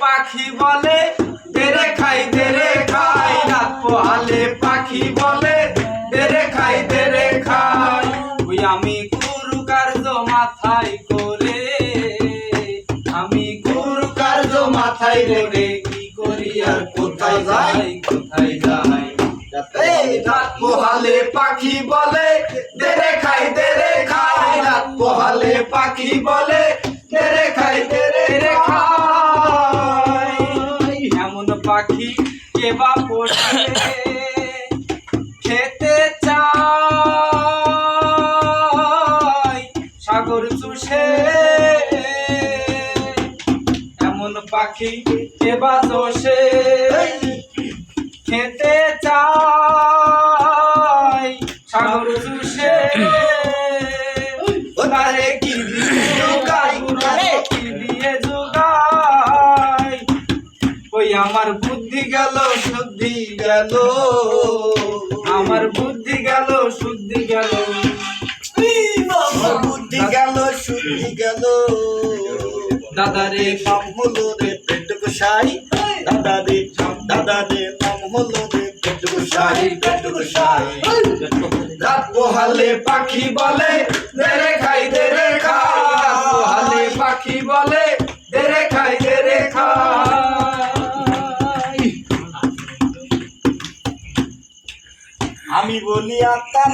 পাখি বলে দেরে খাই রাত পোহালে পাখি বলে দেরে খাই ওই আমি গুরু কার্য মাথায় করে আমি গুরু কার্য মাথায় রে কি করি আর কোথায় যাই রাত পোহালে পাখি বলে দেরে খাই রাত পোহালে পাখি বলে দেরে খাই এমন পাখি কে বা পোষে খেতে চাই সাগর চুষে এমন পাখি কে বা দোষে খেতে চাই সাগর চুষে তারে কি দিয়ে যোগাই ওই আমার বুদ্ধি গেল শুদ্ধি গেল আমার বুদ্ধি গেল শুদ্ধি গেল বুদ্ধি গেল শুদ্ধি গেল দাদারে নাম হলো রে পেট গোসাই দাদারে নাম হলো রে পেট গোসাই রাত পোহালে পাখি বলে দেরে খাই রাত পোহালে পাখি বলে দেরে খাই আমি বলি আত্মা